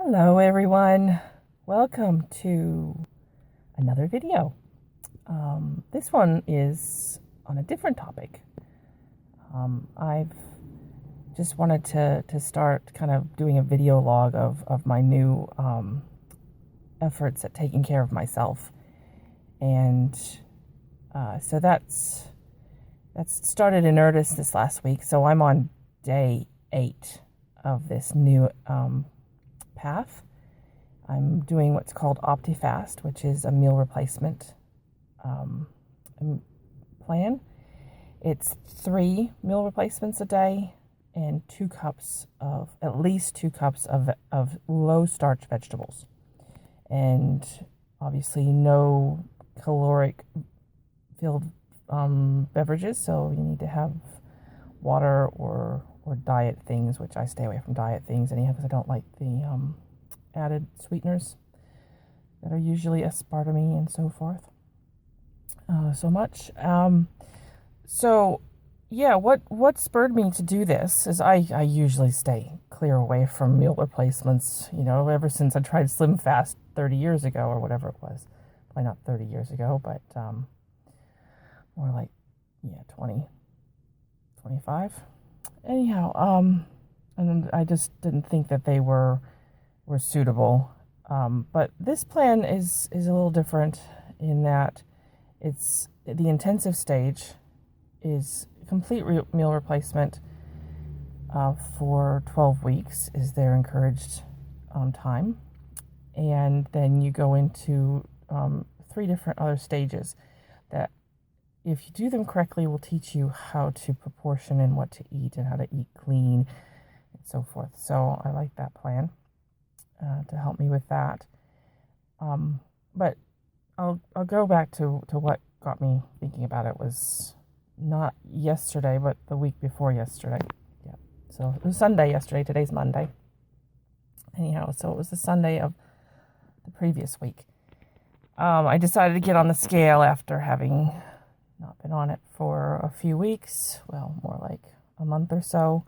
Hello everyone, welcome to another video. This one is on a different topic. I've just wanted to start kind of doing a video log of my new efforts at taking care of myself. And so that's started in earnest this last week. So I'm on day 8 of this new path. I'm doing what's called Optifast, which is a meal replacement plan. It's 3 meal replacements a day and at least 2 cups of low starch vegetables. And obviously no caloric filled beverages, so you need to have water or diet things, which I stay away from diet things anyhow because I don't like the added sweeteners that are usually aspartame and so forth so much. So yeah, what spurred me to do this is I usually stay clear away from meal replacements, ever since I tried Slim Fast 30 years ago or whatever it was. Probably not 30 years ago, but more like 20, 25. Anyhow, and I just didn't think that they were suitable. But this plan is a little different in that it's the intensive stage is complete meal replacement for 12 weeks is their encouraged time. And then you go into 3 different other stages that, if you do them correctly, will teach you how to proportion and what to eat and how to eat clean and so forth. So I like that plan to help me with that. But I'll go back to what got me thinking about it. Was not yesterday, but the week before yesterday. Yeah. So it was Sunday yesterday. Today's Monday. Anyhow, so it was the Sunday of the previous week. I decided to get on the scale after having not been on it for a few weeks, well, more like a month or so,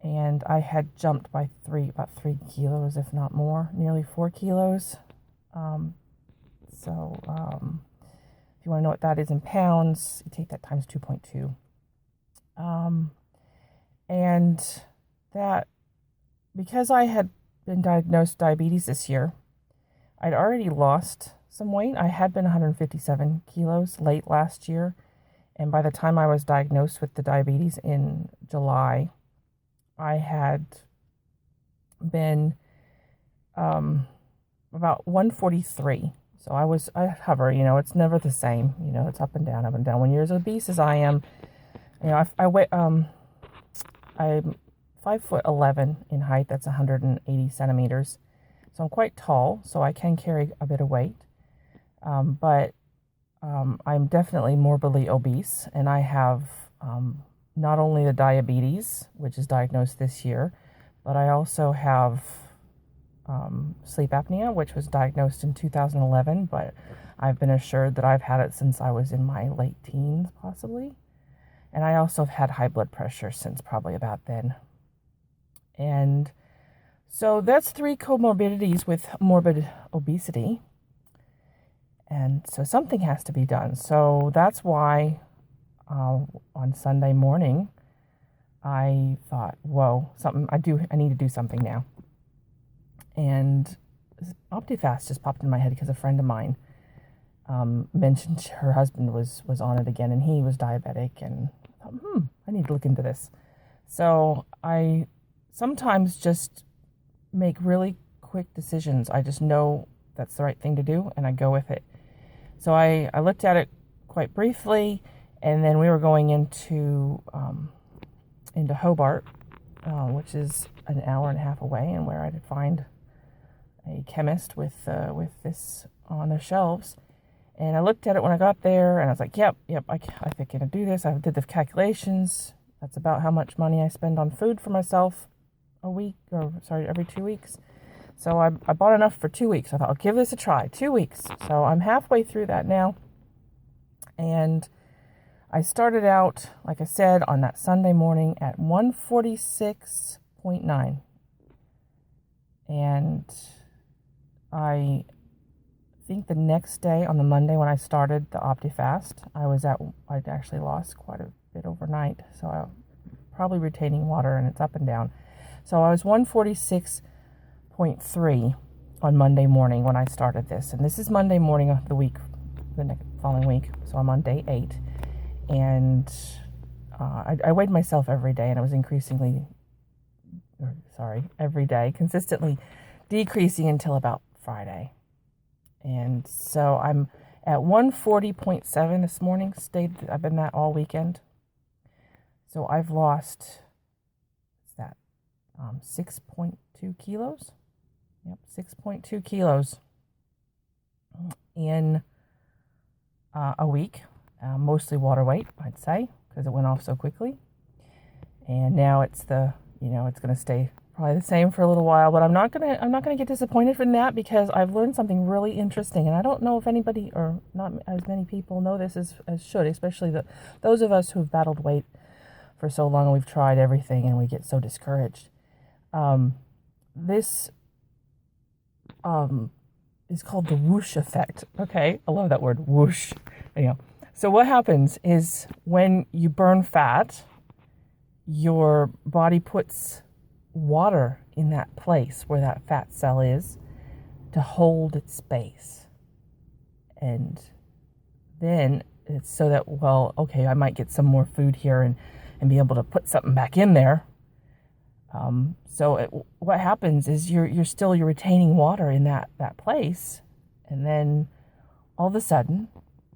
and I had jumped by about 3 kilos, if not more, nearly 4 kilos. If you want to know what that is in pounds, you take that times 2.2. And that, because I had been diagnosed diabetes this year, I'd already lost some weight. I had been 157 kilos late last year, and by the time I was diagnosed with the diabetes in July, I had been about 143. So I hover, it's never the same, it's up and down, up and down. When you're as obese as I am, I weigh, I'm 5'11" in height. That's 180 centimeters. So I'm quite tall, so I can carry a bit of weight. But I'm definitely morbidly obese, and I have not only the diabetes, which is diagnosed this year, but I also have sleep apnea, which was diagnosed in 2011, but I've been assured that I've had it since I was in my late teens, possibly. And I also have had high blood pressure since probably about then. And so that's 3 comorbidities with morbid obesity. And so something has to be done. So that's why on Sunday morning, I thought, whoa, I need to do something now. And Optifast just popped in my head because a friend of mine mentioned her husband was on it again, and he was diabetic, and I thought, I need to look into this. So I sometimes just make really quick decisions. I just know that's the right thing to do, and I go with it. So I looked at it quite briefly, and then we were going into Hobart, which is an hour and a half away, and where I'd find a chemist with this on their shelves. And I looked at it when I got there, and I was like, yep, I think I can do this. I did the calculations. That's about how much money I spend on food for myself every 2 weeks. So I bought enough for 2 weeks. I thought, I'll give this a try. 2 weeks. So I'm halfway through that now. And I started out, like I said, on that Sunday morning at 146.9. And I think the next day, on the Monday when I started the Optifast, I'd actually lost quite a bit overnight, so I'm probably retaining water, and it's up and down. So I was 146.3 on Monday morning when I started this, and this is Monday morning of the week, following week, so I'm on day 8, and I weighed myself every day, and it was every day, consistently decreasing until about Friday. And so I'm at 140.7 this morning. I've been that all weekend. So I've lost, 6.2 kilos? Yep, 6.2 kilos in a week. Mostly water weight, I'd say, because it went off so quickly. And now it's it's going to stay probably the same for a little while, but I'm not gonna get disappointed from that, because I've learned something really interesting, and I don't know if anybody, or not as many people, know this as should, especially those of us who've battled weight for so long and we've tried everything and we get so discouraged. This is called the whoosh effect. Okay, I love that word, whoosh. So what happens is when you burn fat, your body puts water in that place where that fat cell is to hold its space. And then it's so that, I might get some more food here and be able to put something back in there. What happens is you're retaining water in that place, and then all of a sudden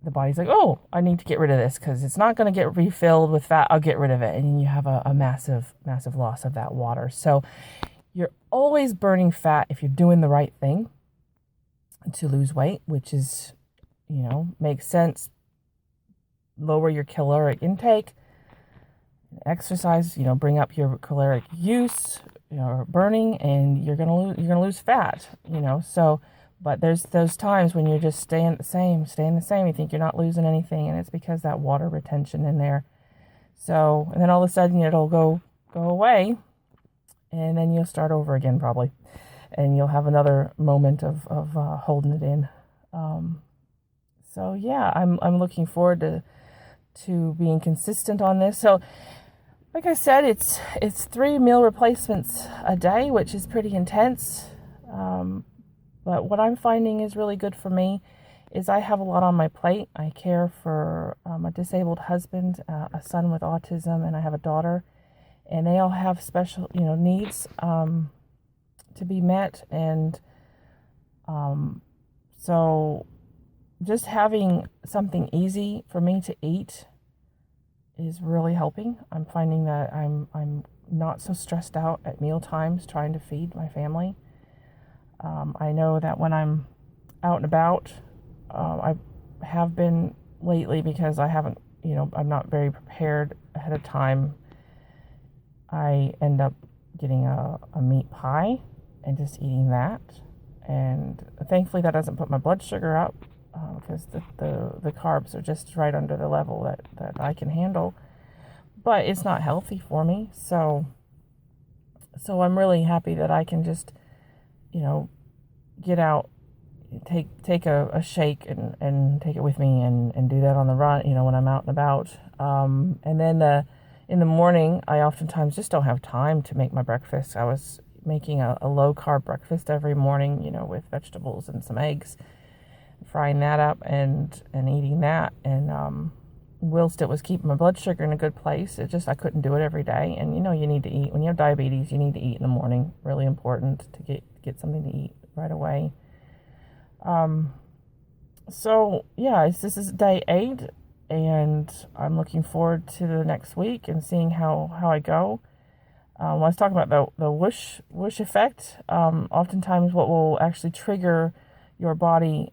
the body's like, oh, I need to get rid of this because it's not going to get refilled with fat. I'll get rid of it. And you have a massive, massive loss of that water. So you're always burning fat if you're doing the right thing to lose weight, which is, makes sense. Lower your caloric intake, exercise, bring up your caloric use, burning, and you're going to lose fat, But there's those times when you're just staying the same. You think you're not losing anything, and it's because that water retention in there. So, and then all of a sudden it'll go away, and then you'll start over again probably, and you'll have another moment of holding it in. So yeah, I'm looking forward to being consistent on this. So, like I said, it's 3 meal replacements a day, which is pretty intense. But what I'm finding is really good for me is I have a lot on my plate. I care for a disabled husband, a son with autism, and I have a daughter. And they all have special, needs to be met. And so just having something easy for me to eat is really helping. I'm finding that I'm not so stressed out at meal times trying to feed my family. I know that when I'm out and about, I have been lately because I haven't, I'm not very prepared ahead of time. I end up getting a meat pie and just eating that. And thankfully that doesn't put my blood sugar up because the carbs are just right under the level that I can handle. But it's not healthy for me. So I'm really happy that I can just get out, take a shake and take it with me and do that on the run, when I'm out and about. And then in the morning, I oftentimes just don't have time to make my breakfast. I was making a low carb breakfast every morning, with vegetables and some eggs, frying that up and eating that. And whilst it was keeping my blood sugar in a good place, I couldn't do it every day. And you need to eat. When you have diabetes, you need to eat in the morning. Really important to get something to eat right away. So yeah, this is day 8, and I'm looking forward to the next week and seeing how I go. When I was talking about the whoosh effect, oftentimes what will actually trigger your body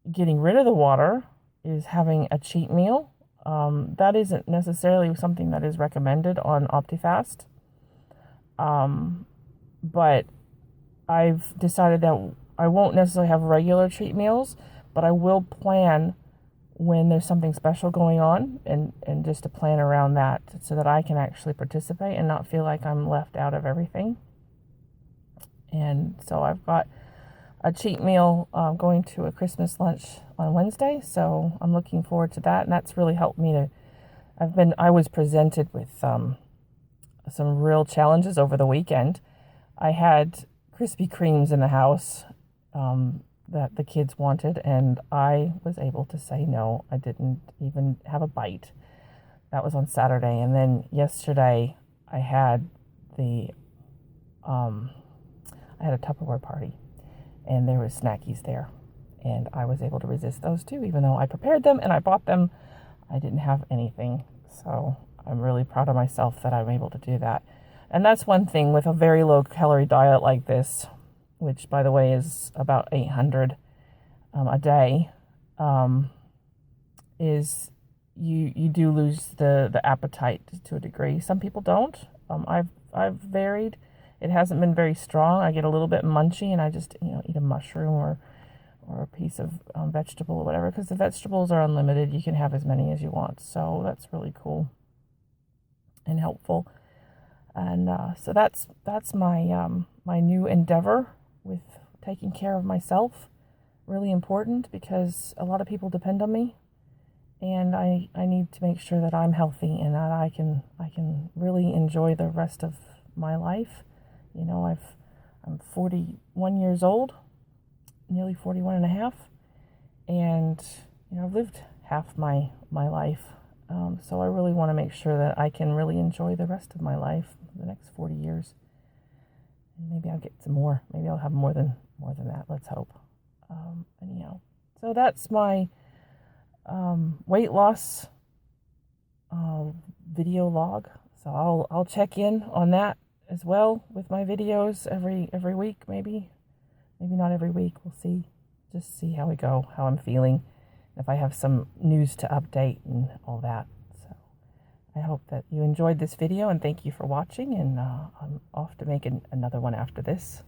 getting rid of the water is having a cheat meal. That isn't necessarily something that is recommended on Optifast. But I've decided that I won't necessarily have regular cheat meals, but I will plan when there's something special going on and just to plan around that so that I can actually participate and not feel like I'm left out of everything. And so I've got a cheat meal going to a Christmas lunch on Wednesday, so I'm looking forward to that, and that's really helped me to, I was presented with some real challenges over the weekend. I had Krispy Kremes in the house that the kids wanted, and I was able to say no. I didn't even have a bite. That was on Saturday, and then yesterday I had I had a Tupperware party, and there was snackies there, and I was able to resist those too, even though I prepared them and I bought them. I didn't have anything, so I'm really proud of myself that I'm able to do that. And that's one thing with a very low calorie diet like this, which by the way is about 800 a day, is you do lose the appetite to a degree. Some people don't. I've varied. It hasn't been very strong. I get a little bit munchy, and I just eat a mushroom or a piece of vegetable or whatever, because the vegetables are unlimited. You can have as many as you want, so that's really cool and helpful. And so that's my my new endeavor with taking care of myself. Really important, because a lot of people depend on me, and I need to make sure that I'm healthy and that I can really enjoy the rest of my life. I'm 41 years old, nearly 41 and a half, and I've lived half my life, so I really want to make sure that I can really enjoy the rest of my life, the next 40 years. And maybe I'll get some more. Maybe I'll have more than that. Let's hope. Anyhow, so that's my weight loss video log. So I'll check in on that as well with my videos every week, maybe not every week. We'll see. Just see how we go, how I'm feeling, if I have some news to update and all that. So I hope that you enjoyed this video, and thank you for watching, and I'm off to make another one after this.